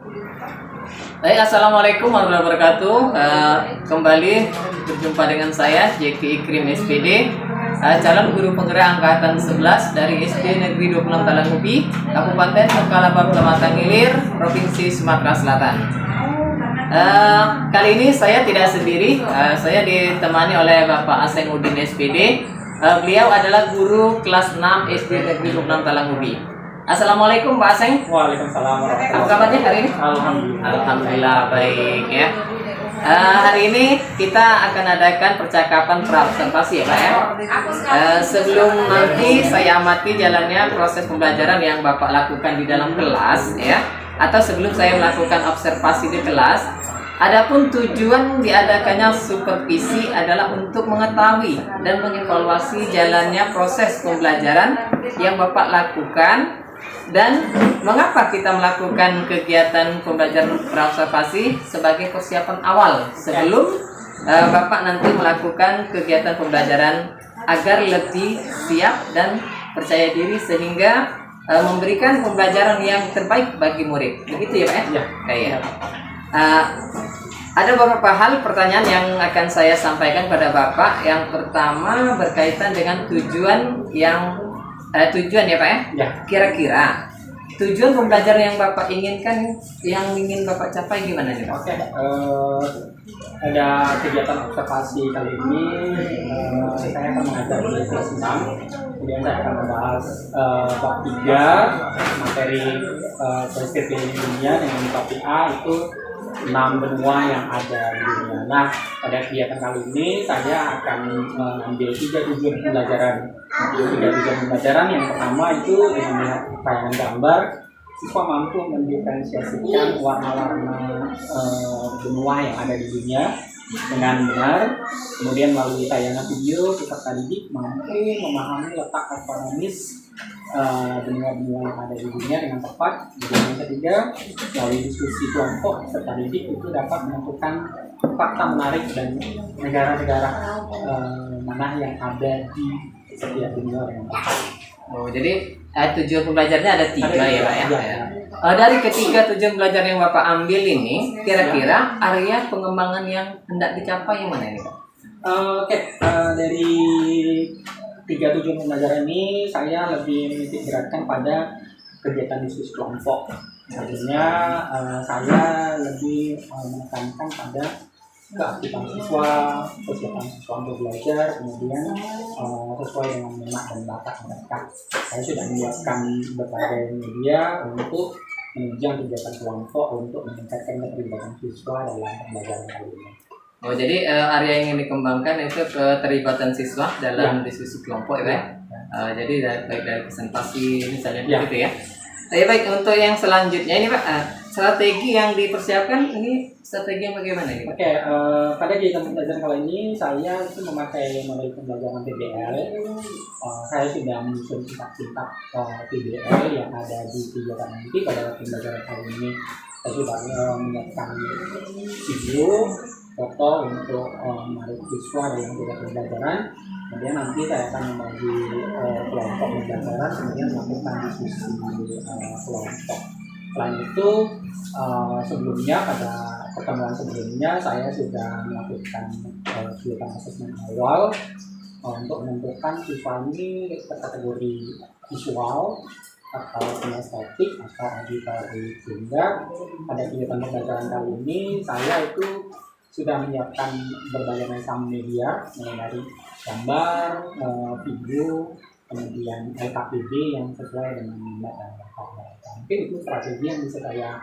Baik, assalamualaikum warahmatullahi wabarakatuh. Kembali berjumpa dengan saya Jeki Ikrim SPD, calon guru penggerak angkatan 11 dari SD Negeri 26 Talangubi, Kabupaten Kepulauan Kalimantan Ilir, Provinsi Sumatera Selatan. Kali ini saya tidak sendiri, saya ditemani oleh Bapak Aseng Udin SPD. Beliau adalah guru kelas 6 SD Negeri 26 Talangubi. Assalamualaikum Pak Aseng. Waalaikumsalam warahmatullahi Apa kabarnya hari ini? Alhamdulillah. Alhamdulillah baik ya. Hari ini kita akan adakan percakapan praobservasi ya Pak ya. Sebelum nanti saya amati jalannya proses pembelajaran yang Bapak lakukan di dalam kelas ya, atau sebelum saya melakukan observasi di kelas, adapun tujuan diadakannya supervisi adalah untuk mengetahui dan mengevaluasi jalannya proses pembelajaran yang Bapak lakukan. Dan mengapa kita melakukan kegiatan pembelajaran praobservasi sebagai persiapan awal sebelum Bapak nanti melakukan kegiatan pembelajaran agar lebih siap dan percaya diri sehingga memberikan pembelajaran yang terbaik bagi murid. Begitu ya Pak ya? Ya. Ada beberapa hal pertanyaan yang akan saya sampaikan pada Bapak. Yang pertama berkaitan dengan tujuan tujuan ya Pak ya? Ya. Kira-kira tujuan pembelajaran yang Bapak inginkan, yang ingin Bapak capai gimana nih Pak? Oke, ada kegiatan observasi kali ini. Saya akan mengajar di kelas 6. Kemudian saya akan membahas bab 3 materi peristiwa dunia dengan topik A itu 6 benua yang ada di dunia. Nah, pada kegiatan kali ini saya akan mengambil 3 tujuan pembelajaran. 3 tujuan pembelajaran yang pertama itu dengan melihat tayangan gambar, siswa mampu mendiferensiasikan warna-warna benua yang ada di dunia dengan benar. Kemudian melalui tayangan video, peserta didik mampu memahami letak astronomis benua-benua yang ada di dunia dengan tepat. Kemudian yang ketiga, melalui diskusi kelompok peserta didik itu dapat menentukan fakta menarik dan negara-negara mana yang ada di setiap benua dengan tepat. Oh, jadi tujuan pembelajarnya ada 3 ya Pak ya? Ya. Dari ketiga tujuan belajar yang Bapak ambil ini, kira-kira area pengembangan yang hendak dicapai yang mana ini Pak? Dari 3 tujuan pembelajaran ini saya lebih menitik beratkan pada kegiatan diskusi kelompok. Artinya saya lebih menekankan pada keaktifan siswa, kesiapan siswa untuk belajar, kemudian sesuai dengan minat dan bakat mereka. Saya sudah menyiapkan berbagai media untuk menunjang kegiatan kelompok untuk meningkatkan keterlibatan siswa dalam pembelajaran kali ini. Oh, jadi area yang ingin dikembangkan itu keterlibatan siswa dalam diskusi kelompok ya Pak? Jadi baik dari presentasi misalnya begitu ya. Baik, untuk yang selanjutnya ini Pak, strategi yang dipersiapkan ini strategi yang bagaimana ini? Pada kegiatan pembelajaran kali ini saya itu memakai model pembelajaran PBL. Saya sudah menyusun kitab-kitab PBL yang ada di kegiatan nanti. Pada pembelajaran kali ini saya sudah menyiapkan video, foto untuk menarik siswa dalam kegiatan pembelajaran. Kemudian nanti saya akan membagi kelompok pembelajaran, kemudian melakukan diskusi kelompok. Selain itu, sebelumnya pada pertemuan sebelumnya saya sudah melakukan kegiatan asesmen awal untuk menentukan siswa ini kategori visual atau kinestetik atau auditory. Sehingga pada kegiatan pembelajaran kali ini saya itu sudah menyiapkan berbagai macam media, mulai dari gambar, video, kemudian LKPD yang sesuai dengan minat dan bakat mereka. Mungkin itu strategi yang bisa saya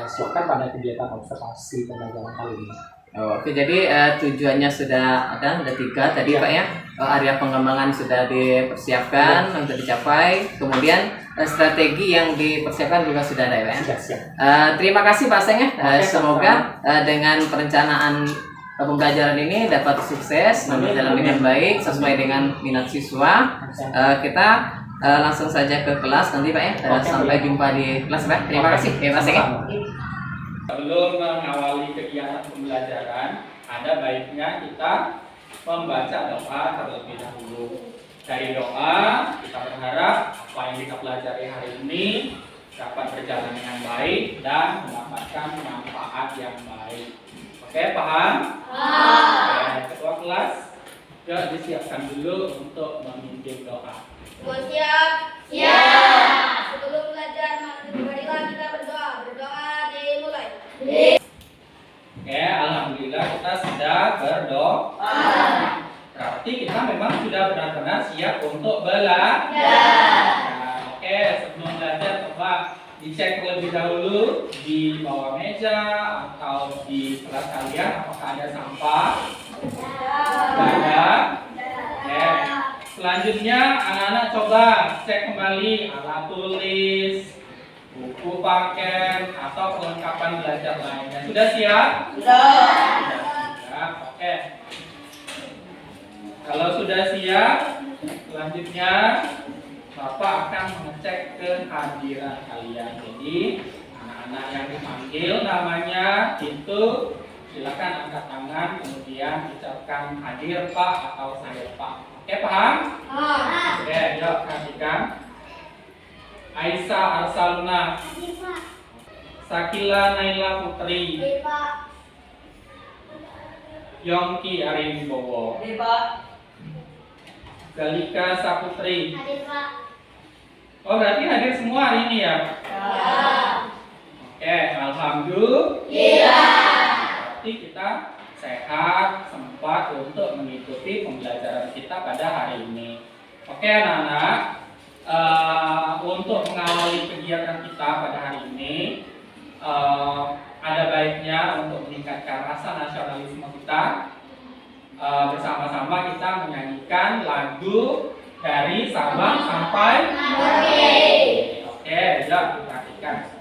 siapkan pada kegiatan observasi pembelajaran kali ini. Oke, jadi tujuannya sudah ada 3 tadi Pak ya. Area pengembangan sudah dipersiapkan untuk dicapai. Kemudian strategi yang dipersiapkan juga sudah ada ya Pak ya. Terima kasih Pak Aseng ya. Semoga dengan perencanaan pembelajaran ini dapat sukses, berjalan dengan baik sesuai dengan minat siswa. Kita langsung saja ke kelas nanti Pak ya. Sampai jumpa di kelas Pak. Terima kasih Pak Aseng ya. Sebelum mengawali kegiatan pembelajaran, ada baiknya kita membaca doa terlebih dahulu. Dari doa, kita berharap apa yang kita pelajari hari ini dapat berjalan dengan baik dan mendapat mendapatkan manfaat yang baik. Oke, paham? Oke, ketua kelas, yuk disiapkan dulu untuk memimpin doa. Siap. Siap. Sebelum belajar, marilah kita berdoa. Berdoa dimulai. Oke, alhamdulillah kita sudah berdoa. Berarti kita memang sudah benar-benar siap untuk belajar. Nah, oke, sebelum belajar coba dicek terlebih dahulu di bawah meja atau di kelas kalian apakah ada sampah? Tidak ada. Oke. Selanjutnya anak-anak coba cek kembali alat tulis, buku paket atau perlengkapan belajar lainnya. Sudah siap? Sudah siap. Oke. Kalau sudah siap, selanjutnya Bapak akan mengecek kehadiran kalian. Jadi anak-anak yang dipanggil namanya itu silakan angkat tangan kemudian ucapkan hadir Pak atau saya Pak. Oke, paham? Oke, yuk perhatikan. Aisyah Arsaluna, Sakila Naila Putri, Yongki Ariwibowo, Galika Saputri. Oh, berarti hadir semua hari ini ya? Oke, alhamdulillah. Berarti kita sehat, sempat untuk mengikuti pembelajaran kita pada hari ini. Oke, anak-anak, untuk mengawali kegiatan kita pada hari ini, ada baiknya untuk meningkatkan rasa nasionalisme kita. Bersama-sama kita menyanyikan lagu dari Sabang sampai Merauke. Oke, yuk perhatikan.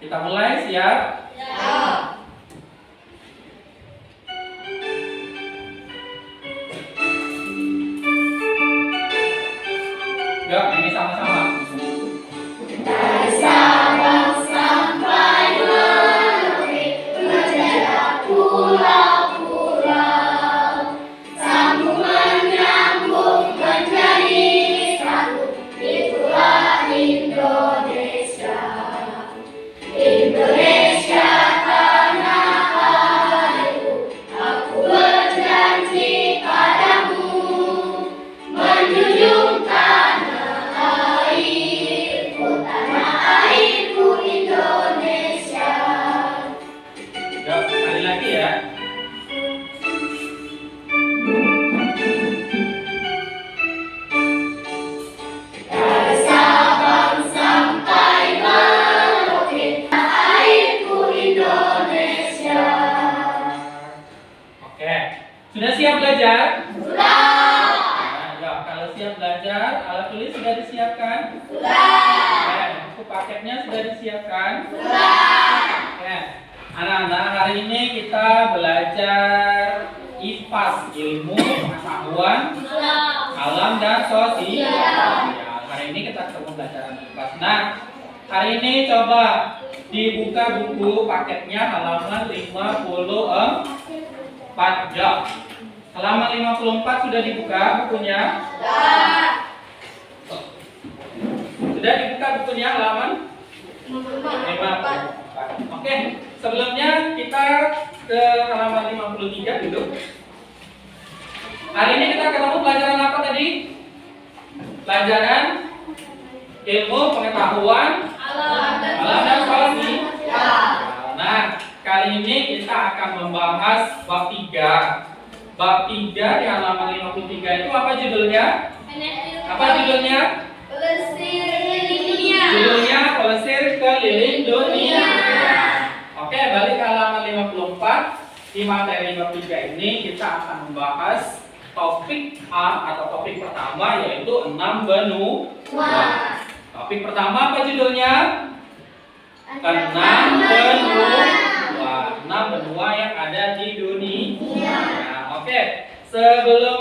Kita mulai, siap? Yuk, ini sama-sama. Dari Sabang sampai Merauke, menjadi pulau-pulau, sambungan nyambung menjadi satu, itulah Indonesia. Indonesia tanah airku, aku berjanji padamu, menjunjung tanah airku Indonesia. Yuk, sekali lagi ya. Dari Sabang sampai Merauke, airku Indonesia. Oke, sudah siap belajar? Sudah. Nah, yuk, kalau siap belajar, alat tulis sudah disiapkan? Sudah. Oke, buku paketnya sudah disiapkan? Sudah. Oke, anak-anak, hari ini kita belajar IPAS, ilmu pengetahuan alam dan sosial. Ya, hari ini kita ketemu pelajaran IPAS. Nah, hari ini coba dibuka buku paketnya halaman 54. Ya. Halaman 54 sudah dibuka bukunya? Sudah dibuka bukunya halaman 54. Oke, sebelumnya kita ke halaman 53 dulu. Hari ini kita ketemu pelajaran apa tadi? Pelajaran ilmu pengetahuan alam dan sosial. Nah, kali ini kita akan membahas bab 3. Bab 3 di halaman 53 itu apa judulnya? Apa judulnya? Pelesir keliling dunia. Judulnya Pelesir Keliling Dunia. Oke, balik ke halaman 54. Di materi bab 3 ini kita akan membahas topik A atau topik pertama yaitu 6 benua. Topik pertama apa judulnya? 6 benua. 6 benua yang ada di dunia. Nah, oke, sebelum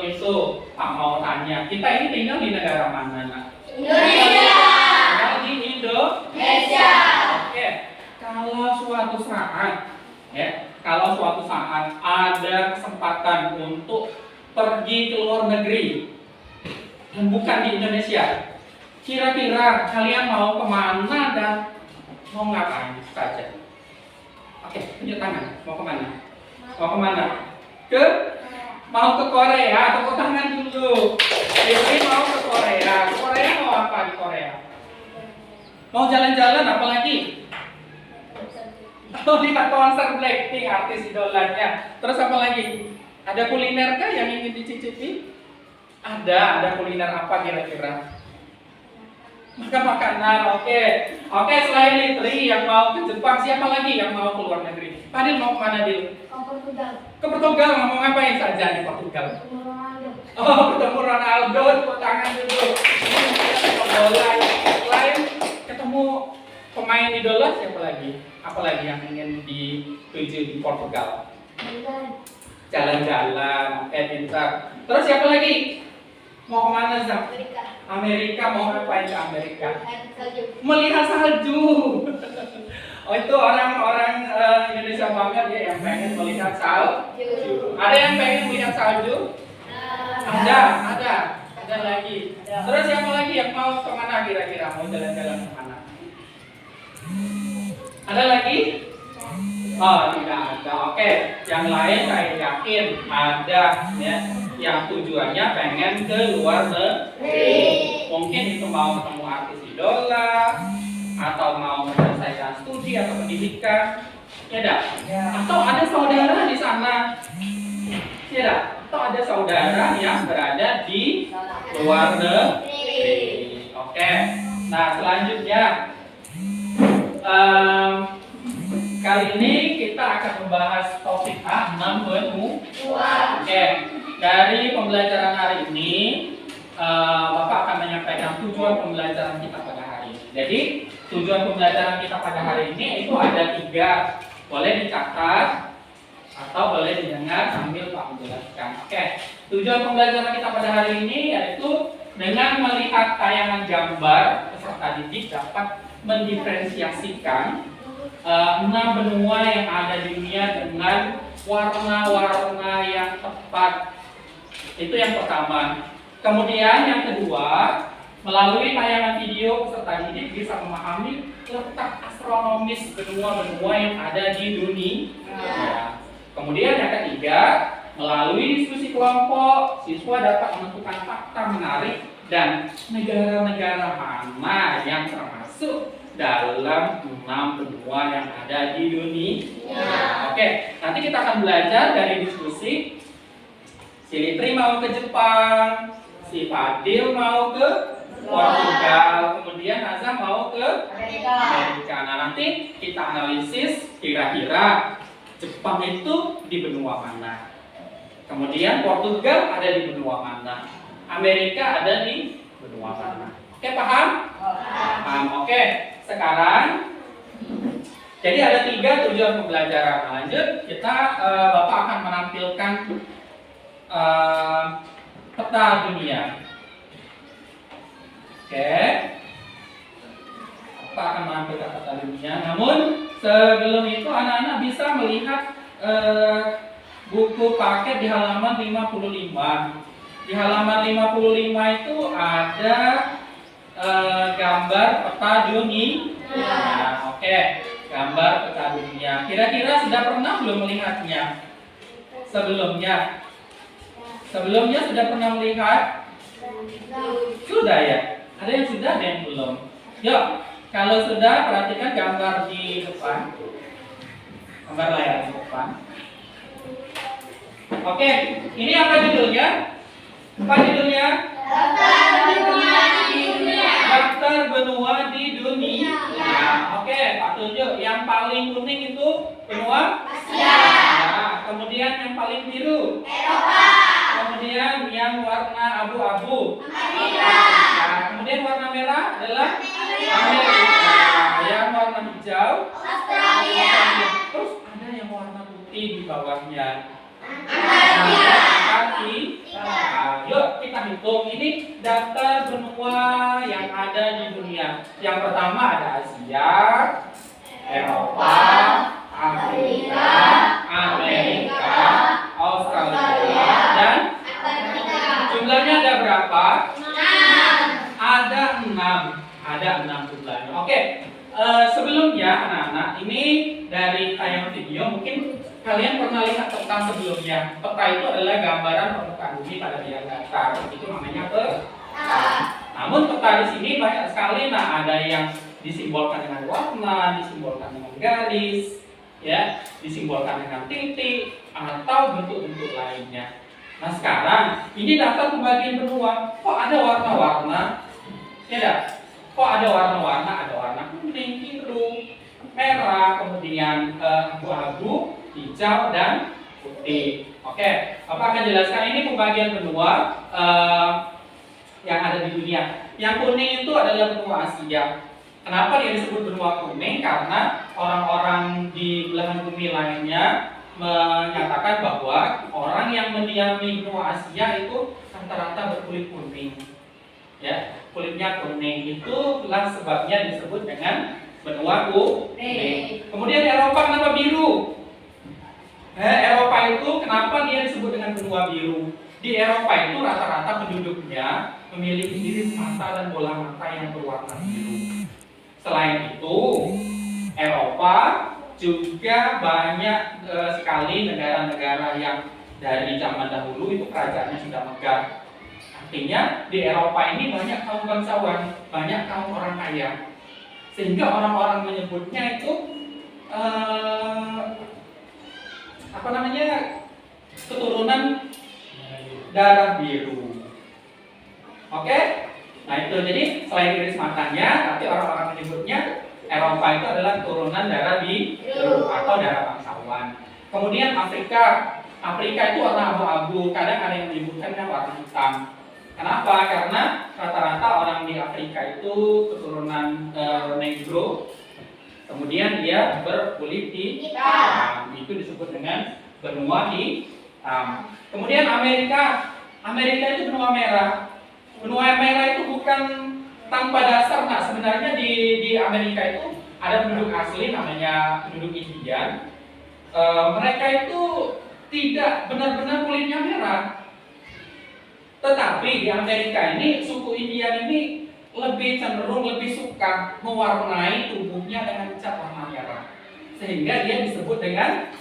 itu Pak mau tanya, kita ini tinggal di negara mana, Nak? Indonesia. Tinggal di Indonesia. Oke, kalau suatu saat ada kesempatan untuk pergi ke luar negeri dan bukan di Indonesia, Kira-kira kalian mau kemana dan mau ngapain saja? Oke, tunjuk tangan. Mau kemana? Mau kemana? Mau ke Korea. Tepuk tangan dulu. Jadi mau ke Korea. Korea mau apa di Korea? Mau jalan-jalan apa lagi? Oh, lihat konser Blackpink, artis idolanya. Terus apa lagi? Ada kuliner kah yang ingin dicicipi? Ada kuliner apa kira-kira? Makan makanan, oke. Oke, selain Litri yang mau ke Jepang, siapa lagi yang mau ke luar negeri? Fadil mau kemana, Dil? Ke Portugal, mau ngapain saja di Portugal? Oh, ketemu Ronaldo, tepuk tangan dulu. Bola. Selain ketemu pemain idola, siapa lagi? Apa lagi yang ingin dituju di Portugal? Jalan-jalan, oke, pintar. Terus siapa lagi? Mau kemana, Zam? Amerika, mau ngapain ke Amerika? Melihat salju. Oh, itu orang-orang Indonesia banget ya yang pengen melihat salju. Ada yang pengen melihat salju? Ada lagi. Terus siapa lagi yang mau kemana kira-kira? Mau jalan-jalan kemana? Ada lagi? Oh, tidak ada. Oke, yang lain saya yakin ada ya. Yang tujuannya pengen ke luar negeri. Mungkin itu mau ketemu artis idola atau mau menyelesaikan studi atau pendidikan. Ya dah. Atau ada saudara di sana. Ya dah. Atau ada saudara yang berada di luar negeri. Oke. Nah, selanjutnya kali ini kita akan membahas topik A6 benua. Oke. Dari pembelajaran hari ini, Bapak akan menyampaikan tujuan pembelajaran kita pada hari ini. Jadi, tujuan pembelajaran kita pada hari ini itu ada 3. Boleh dicatat atau boleh didengar sambil Pak menjelaskan. Oke. Tujuan pembelajaran kita pada hari ini yaitu dengan melihat tayangan gambar peserta didik dapat mendiferensiasikan 6 benua yang ada di dunia dengan warna-warna yang tepat. Itu yang pertama. Kemudian yang kedua, melalui tayangan video peserta didik bisa memahami letak astronomis benua-benua yang ada di dunia. Kemudian yang ketiga, melalui diskusi kelompok, siswa dapat menentukan fakta menarik dan negara-negara mana yang termasuk dalam 6 benua yang ada di dunia. Oke, nanti kita akan belajar dari diskusi. Si Litri mau ke Jepang, si Fadil mau ke Portugal, kemudian Azam mau ke Amerika. Nah, nanti kita analisis kira-kira Jepang itu di benua mana, kemudian Portugal ada di benua mana, Amerika ada di benua mana. Oke, paham? Paham. Oke, sekarang jadi ada 3 tujuan pembelajaran. Lanjut, kita Bapak akan menampilkan peta dunia. Oke, Bapak akan menampilkan peta dunia. Namun sebelum itu anak-anak bisa melihat buku paket di halaman 55. Di halaman 55 itu ada gambar peta dunia. Nah, oke, gambar peta dunia. Kira-kira sudah pernah belum melihatnya? Sebelumnya sudah pernah melihat? Sudah ya? Ada yang sudah, ada yang belum. Yuk, kalau sudah perhatikan gambar di depan. Gambar layar di depan. Oke, ini apa judulnya? Apa judulnya? Daftar benua di dunia. Oke, Pak tunjuk. Yang paling kuning itu benua Asia. Nah, kemudian yang paling biru Eropa. Kemudian yang warna abu-abu Amerika. Nah, kemudian warna merah adalah Amerika. Yang warna hijau Australia. Terus ada yang warna putih di bawahnya. Yuk kita hitung ini daftar benua yang ada di dunia. Yang pertama ada Asia, Eropa, Afrika, Amerika, Australia, dan jumlahnya ada berapa? Ada enam jumlahnya. Oke. Sebelumnya anak-anak, ini dari tayangan video mungkin kalian pernah lihat peta sebelumnya. Peta itu adalah gambaran permukaan bumi pada bidang datar. Itu namanya peta. Namun peta di sini banyak sekali. Nah, ada yang disimbolkan dengan warna, disimbolkan dengan garis, ya, disimbolkan dengan titik atau bentuk-bentuk lainnya. Nah, sekarang ini daftar pembagian benua. Kok ada warna-warna? Ya dah. Kok ada warna-warna? Ada warna kuning, biru, merah, kemudian abu-abu, hijau, dan putih. Oke, Bapak akan jelaskan ini pembagian benua yang ada di dunia. Yang kuning itu adalah benua Asia. Kenapa dia disebut benua kuning? Karena orang-orang di belahan bumi lainnya menyatakan bahwa orang yang mendiami benua Asia itu rata-rata berkulit kuning. Ya, kulitnya kuning, itulah sebabnya disebut dengan benua kuning. Kemudian Eropa kenapa biru? Eropa itu kenapa dia disebut dengan benua biru? Di Eropa itu rata-rata penduduknya memiliki iris mata dan bola mata yang berwarna biru. Selain itu, Eropa juga banyak sekali negara-negara yang dari zaman dahulu itu kerajaannya sudah megah. Artinya di Eropa ini banyak kaum bangsawan, banyak kaum orang kaya, sehingga orang-orang menyebutnya itu keturunan darah biru. Oke? Nah itu, jadi selain iris matanya, tapi orang-orang menyebutnya Eropa itu adalah keturunan darah biru atau darah bangsawan. Kemudian Afrika itu warna abu-abu, kadang ada yang menyebutkannya warna hitam. Kenapa? Karena rata-rata orang di Afrika itu keturunan Negro, kemudian dia berkulit hitam. Itu disebut dengan benua hitam. Kemudian Amerika itu benua merah. Benua merah itu bukan tanpa dasar. Nah, sebenarnya di Amerika itu ada penduduk asli namanya penduduk Indian. Mereka itu tidak benar-benar kulitnya merah. Tetapi di Amerika ini, suku Indian ini lebih cenderung lebih suka mewarnai tubuhnya dengan cat warna merah, sehingga dia disebut dengan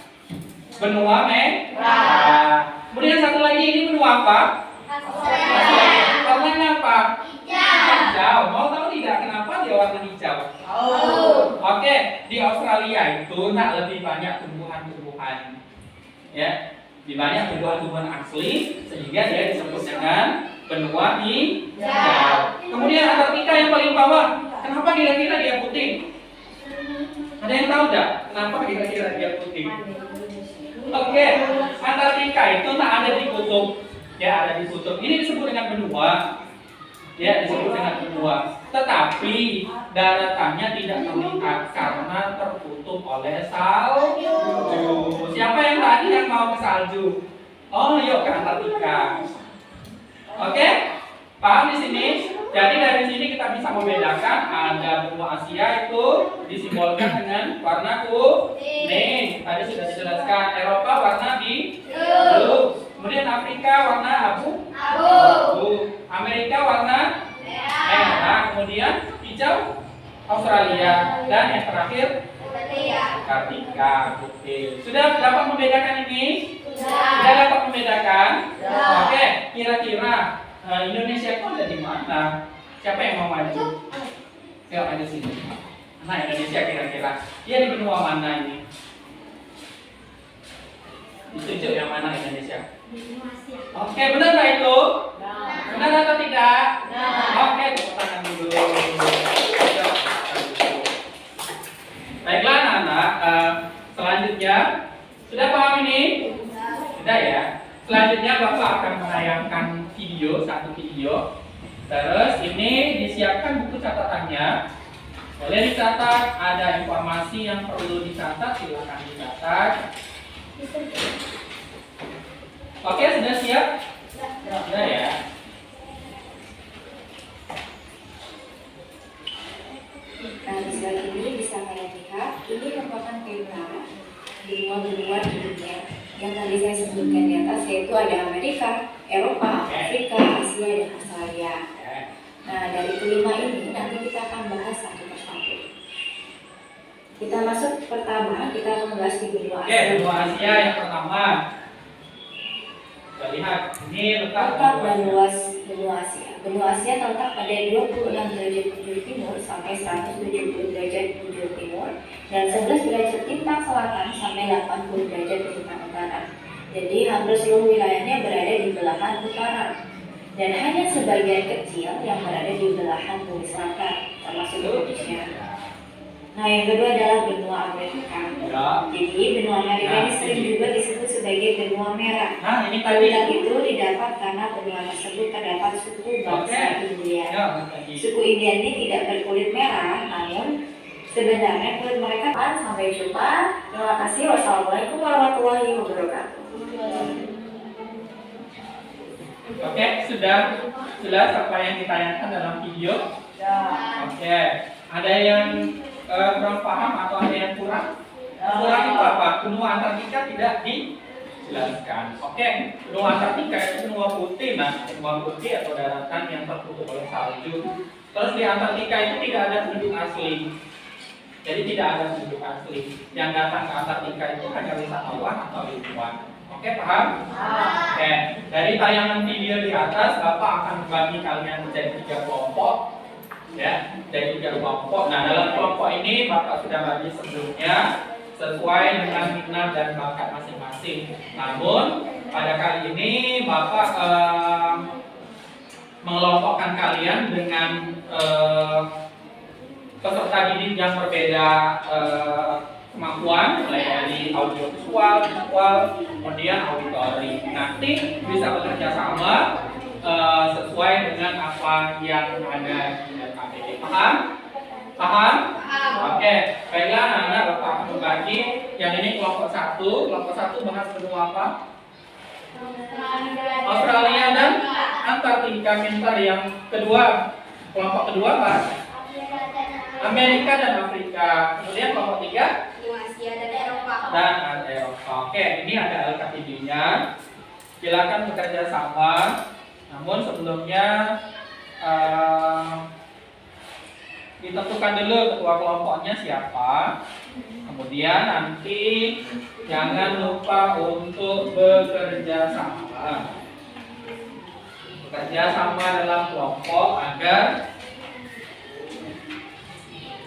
benua merah. Kemudian satu lagi, ini benua apa? Warnanya apa? Hijau. Mau tahu tidak kenapa dia warna hijau? Oke, di Australia itu lebih banyak tumbuhan-tumbuhan, ya. Di banyak tumbuhan-tumbuhan asli, sehingga dia disebut dengan benua hijau. Kemudian Antartika yang paling bawah, kenapa kira-kira dia putih? Ada yang tahu nggak? Kenapa kira-kira dia putih? Oke, Antartika itu ada di kutub, ya, ada di kutub. Ini disebut dengan benua, ya, disebut dengan benua. Tetapi daratannya tidak terlihat karena tertutup oleh salju. Siapa yang tadi yang mau ke salju? Oh, yuk ke Antartika. Oke? Paham di sini? Jadi dari sini kita bisa membedakan ada benua Asia itu disimbolkan dengan warna kuning. Tadi sudah dijelaskan. Eropa warna biru. Kemudian Afrika warna abu. Amerika warna merah. Kemudian hijau Australia, dan yang terakhir Antartika. Oke. Sudah dapat membedakan ini? Sudah dapat membedakan? Oke. Kira-kira Indonesia itu ada di mana? Siapa yang mau maju? Yuk maju sini. Nah, Indonesia kira-kira dia di benua mana ini? Ditunjuk yang mana Indonesia? Oke, benar nggak itu? Benar atau tidak? Oke, tepuk tangan dulu. Baiklah anak-anak, selanjutnya sudah paham ini? Sudah ya. Selanjutnya Bapak akan menayangkan satu video. Terus ini disiapkan buku catatannya. Boleh dicatat, ada informasi yang perlu dicatat, silakan dicatat. Oke, sudah siap? Sudah ya. Nah, di slide ini bisa kalian lihat, ini merupakan peta benua-benua di dunia yang tadi saya sebutkan di atas, yaitu ada Amerika, Eropa, Afrika, Asia, dan Australia. Nah, Nah, dari kelima ini nanti kita akan bahas satu persatu. Kita masuk pertama, kita akan membahas di benua Oke, Asia. benua Asia yang pertama. Kita lihat, ini letak Dan luas benua Asia. Benua Asia terletak pada 26 derajat bujur timur sampai 170 derajat bujur timur dan 11 derajat lintang selatan sampai 80 derajat lintang utara. Jadi hampir seluruh wilayahnya berada di belahan utara dan hanya sebagian kecil yang berada di belahan bumi selatan, termasuk Indonesia. Nah, yang kedua adalah benua Amerika. Ya. Jadi benua Amerika ini sering juga disebut sebagai benua merah. Nah, ini tadi. Panggilan itu didapat karena benua tersebut terdapat suku bangsa India. Ya, tadi. Suku India ini tidak berkulit merah, namun sebenarnya kulit mereka. Sampai jumpa. Terima kasih. Wassalamualaikum warahmatullahi wabarakatuh. Oke, sudah jelas apa yang ditayangkan dalam video? Oke, ada yang kurang paham atau ada yang kurang? Kurang itu apa? Benua Antartika tidak dijelaskan. Oke, benua Antartika itu benua putih, nah benua putih atau daratan yang tertutup oleh salju. Terus di Antartika itu tidak ada penduduk asli. Jadi tidak ada penduduk asli. Yang datang ke Antartika itu hanya wisatawan atau ilmuwan. Oke, paham? Oke, dari tayangan video di atas, Bapak akan membagi kalian menjadi 3 kelompok. Ya, dari 3 kelompok. Nah, dalam kelompok ini Bapak sudah bagi sebelumnya sesuai dengan minat dan bakat masing-masing. Namun pada kali ini Bapak mengelompokkan kalian dengan peserta didik yang berbeda kemampuan, mulai dari audiovisual, visual, kemudian auditori. Nanti bisa bekerja sama sesuai dengan apa yang ada di KPD. Paham? Paham? Oke, baiklah anak-anak, Bapak akan membagi. Yang ini kelompok 1. Kelompok 1 bahas benua apa? Australia dan Antartika. Pintar. Yang kedua, kelompok kedua apa? Amerika dan Afrika. Kemudian kelompok 3 Asia dan Eropa. dan Eropa. Oke, ini ada LKTD-nya. Silakan bekerja sama. Namun sebelumnya ditentukan dulu ketua kelompoknya siapa. Kemudian nanti jangan lupa untuk bekerja sama. Bekerja sama dalam kelompok agar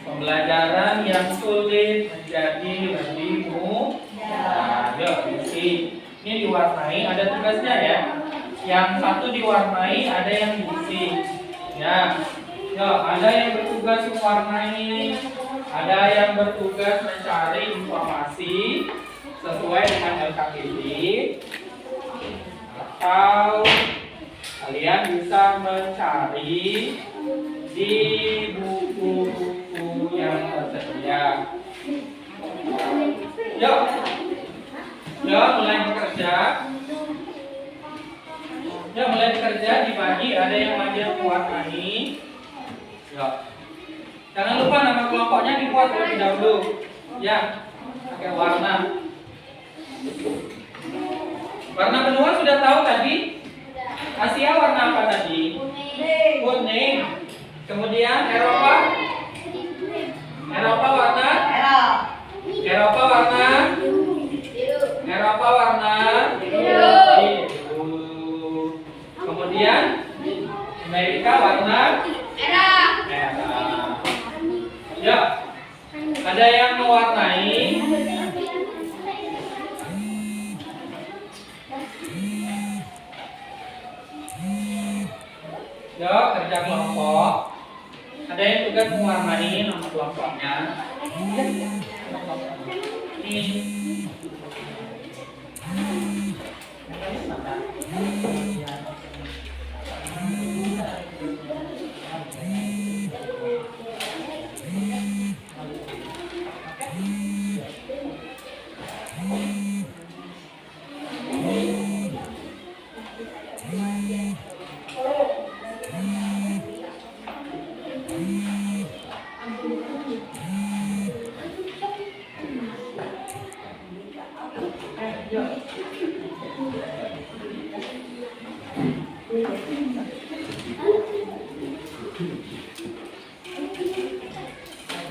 pembelajaran yang sulit menjadi lebih mudah. Yuk, isi. Ini diwarnai, ada tugasnya ya. Yang satu diwarnai, ada yang diisi. Ya. Yuk, ada yang bertugas mewarnai, ada yang bertugas mencari informasi sesuai dengan LKPD. Atau kalian bisa mencari di buku-buku yang tersedia. Yuk, mulai bekerja. Mulai bekerja, dibagi. Ada yang lagi mewarnai. Yuk. Jangan lupa nama kelompoknya dibuat terlebih dahulu. Ya, pakai warna. Warna benua sudah tahu tadi? Asia warna apa tadi? Kuning. Kemudian Eropa? Eropa warna? Eropa warna? Eropa warna? Biru. Kemudian Amerika warna? Merah. Ya, ada yang mewarnai? Ya, kerja kelompok. Ada yang tugas mewarnai nama kelompoknya. Ini.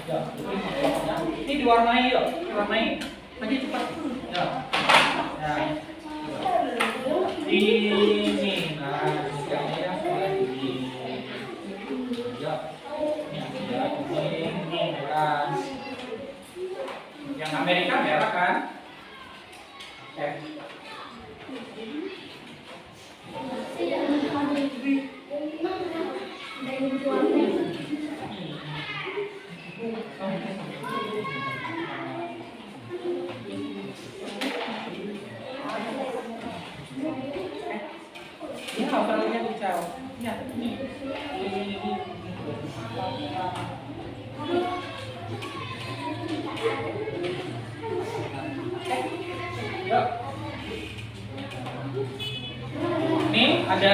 Ya, ini diwarnai yuk, diwarnai. Lagi cepat. Ya. Ya. Ini, nah, ini ya, ini. Ya. Ini merah. Yang Amerika merah kan? Oke. Ini hafalannya kacau. Ya, ini. Ini ada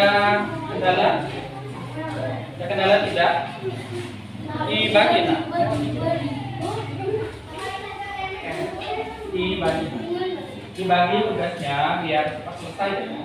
kendala? Ada kendala tidak? Dibagi nak? Dibagi tugasnya biar cepat selesai ya.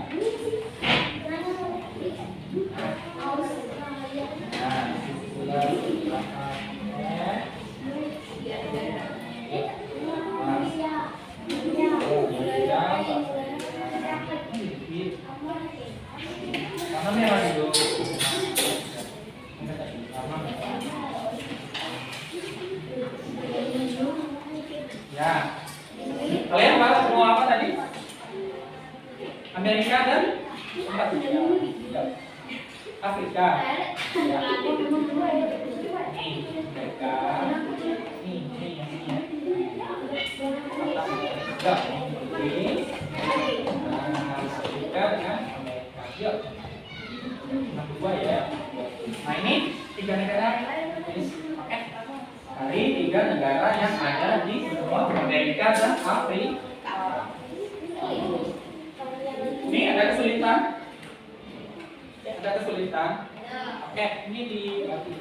Ya, kalian bahas semua apa tadi? Amerika dan Afrika. Ya. Ini Amerika. Ini yang ini. Ya, ini. Afrika dengan Amerika. Yuk. Dua ya. Nah ini 3 negara. Oke. Dari 3 negara yang ada di benua Amerika dan Afrika. Ini ada kesulitan? Ada kesulitan? Oke, ini dibagi.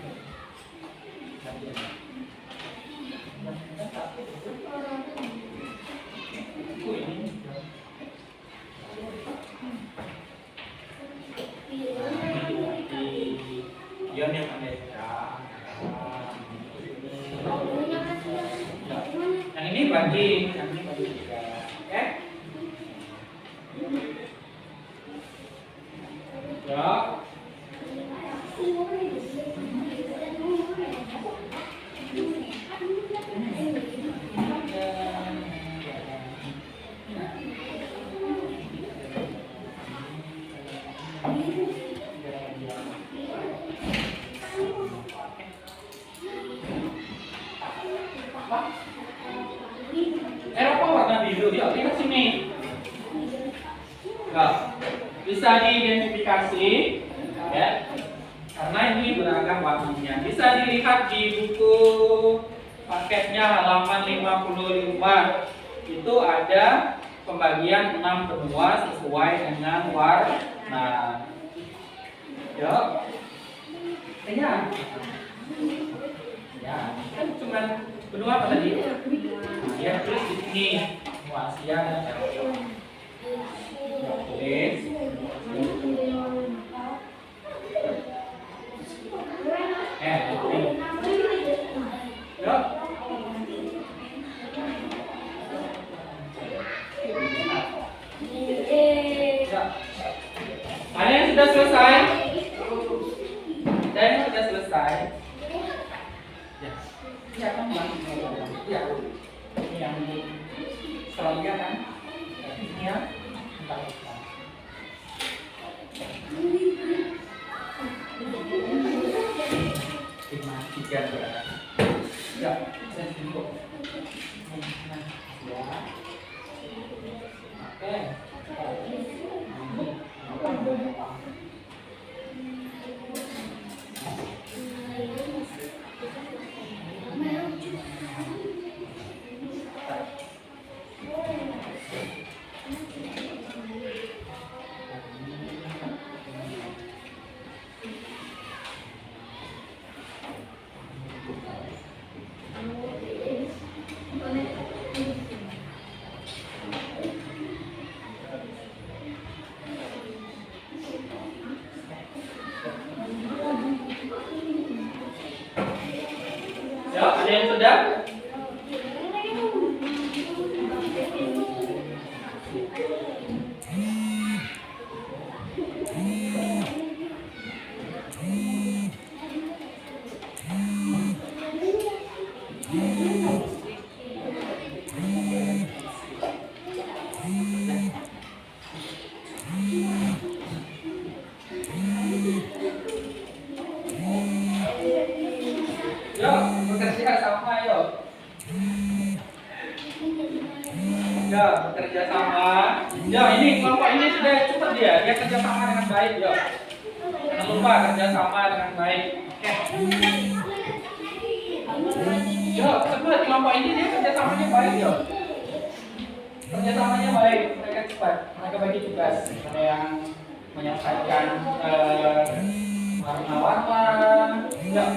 Yang Amerika. Yang ini bagi, yang ini bagi juga. Oke? Ya. Eropa warna biru, yuk lihat sini. Nah, bisa diidentifikasi, ya, karena ini beragam warnanya. Bisa dilihat di buku paketnya halaman 55. Itu ada pembagian 6 benua sesuai dengan warna. Yuk, ya, ya, kan cuma benua apa tadi? Ya, tulis di sini benua Asia dan Eropa. Tulis. Yuk. Ada yang sudah selesai? Ada yang sudah selesai? Ya. Ya kan? Ya. Ini yang di Australia kan? Ini ya. Ya, saya cukup. Ya. Ada yang sudah? Yuk, bekerja sama yuk. Ya, bekerja sama. Ya, ini kelompok ini sudah cepat dia kerja sama dengan baik. Yuk, jangan lupa kerja sama dengan baik. Oke. Yuk, cepat kelompok ini dia kerja samanya baik. Yuk, kerja samanya baik. Mereka cepat. Mereka bagi tugas. Ada yang menyampaikan warna-warna. Yuk.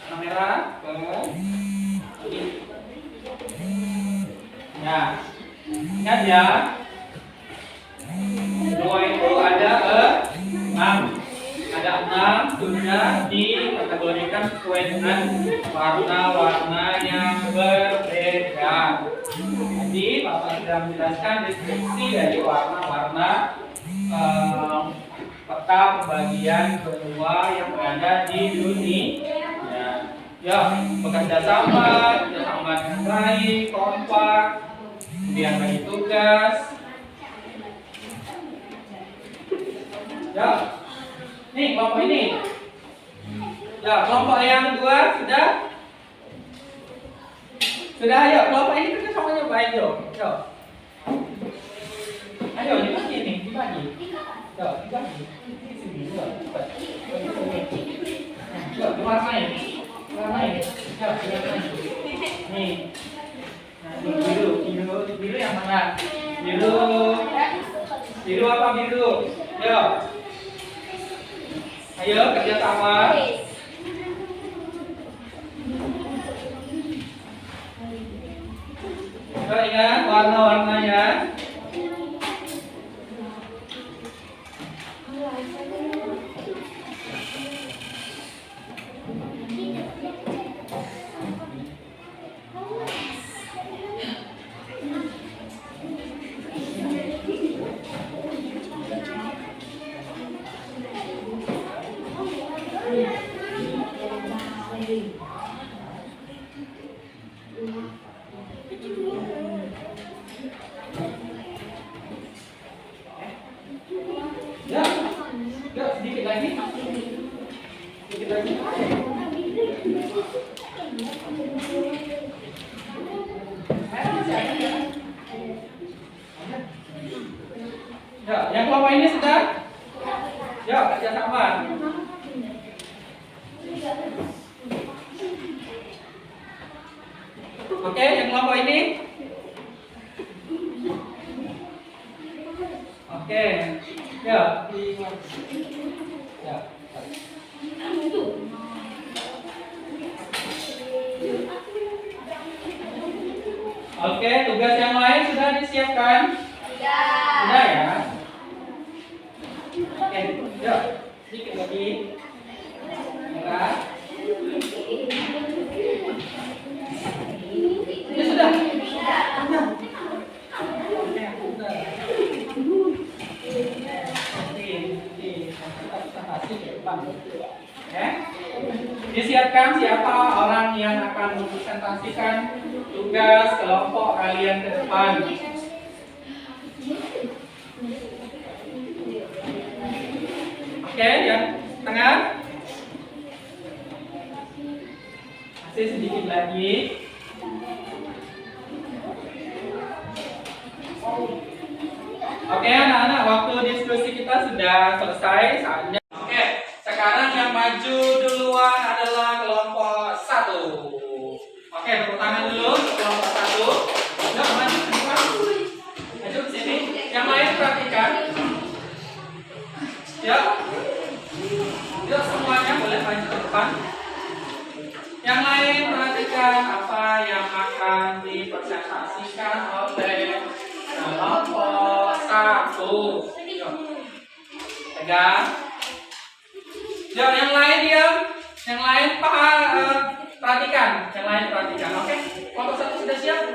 Kamera ya, ingat ya, dua itu ada 6 sudah dikategorikan sesuai dengan warna-warna yang berbeda. Jadi Bapak sudah menjelaskan deskripsi dari warna-warna peta pembagian benua yang berada di dunia. Ya, bekerja sama dengan baik, kompak, kemudian bagi tugas. Ya, nih kelompok ini. Ya, kelompok yang kedua sudah. Sudah, ayo kelompok ini kerja samanya baik yuk. Yuk. Ayo dibagi nih, dibagi. Yuk, dibagi. Di sini, yuk, cepat. Yuk, diwarnai. Warnai. Yuk, diwarnai. Nih. Nah, biru yang mana? Biru apa biru? Yuk. Ayo kerja sama. Ingat warna-warnanya. Ya, sedikit lagi. Ya, yang kelompok ini sudah? Ya, kerja sama. Oke, yang kelompok ini? Oke. Ya. Ya. Oke, tugas yang lain sudah disiapkan? Sudah ya? Oke, yuk. Sedikit lagi. Merah. Ya sudah. Sudah. Oke, sudah. Disiapkan siapa orang yang akan mempresentasikan tugas kelompok kalian ke depan. Oke, yang tengah. Masih sedikit lagi. Oke, anak-anak, waktu diskusi kita sudah selesai. Saatnya. Oke, sekarang yang maju duluan adalah kelompok 1. Oke, tepuk tangan dulu untuk kelompok 1. Yuk, maju ke depan. Maju ke sini. Yang lain perhatikan. Yuk. Yuk, semuanya boleh maju ke depan. Yang lain perhatikan apa yang akan dipresentasikan oleh kelompok 1. Yuk. Pegang. Ya, yang lain diam. Yang lain perhatikan. Yang lain perhatikan. Oke. Kelompok 1 sudah siap?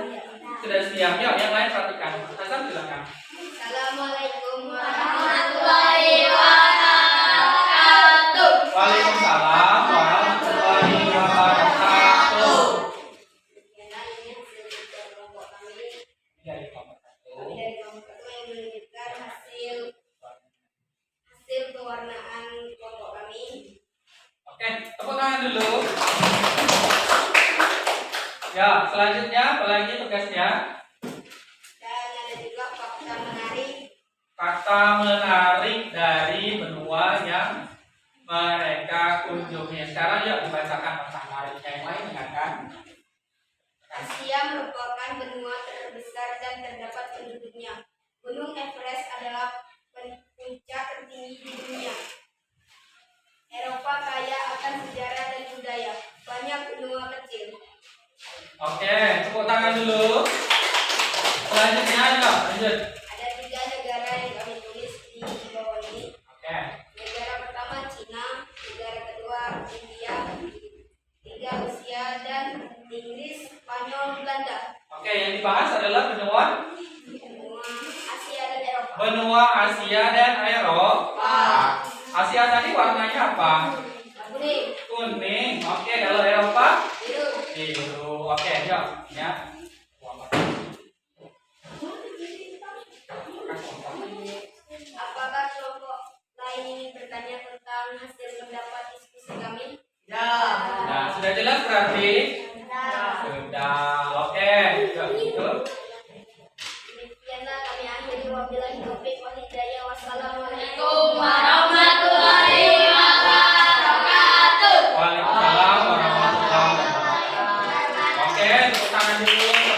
Sudah siap. Ya, yang lain perhatikan. Hasan silakan. Assalamualaikum warahmatullahi wabarakatuh. Waalaikumsalam warahmatullahi wabarakatuh. Dari kelompok 1. Kami dari kelompok 1 yang menunjukkan hasil pewarnaan kelompok kami. Oke, tepuk tangan dulu. Ya, selanjutnya apa lagi tugasnya? Dan ada juga fakta menarik. Fakta menarik dari benua yang mereka kunjungi. Sekarang yuk dibacakan fakta menariknya. Yang lain dengarkan. Asia merupakan benua terbesar dan terdapat penduduknya. Gunung Everest adalah puncak tertinggi di dunia. Eropa kaya akan sejarah dan budaya. Banyak benua kecil. Oke, tepuk tangan dulu. Selanjutnya yuk, lanjut. Ada 3 negara yang kami tulis di bawah ini. Oke. Negara pertama Cina, negara kedua India, tiga Rusia dan Inggris, Spanyol, Belanda. Oke, yang dibahas adalah benua Benua Asia dan Eropa. benua Asia dan Eropa. Asia tadi warnanya apa? Kuning, Kuning. Oke, kalau Eropa biru. biru. Oke, yuk. Ya. Apakah kelompok lain ingin bertanya tentang hasil pendapat diskusi kami? Nah, sudah jelas berarti? Sudah. Oke, yuk. Demikianlah kami akhiri, wabillahi taufiq wal hidayah. Wassalamualaikum warahmatullahi wabarakatuh. Waalaikumsalam warahmatullahi wabarakatuh. Oke, tepuk tangan dulu.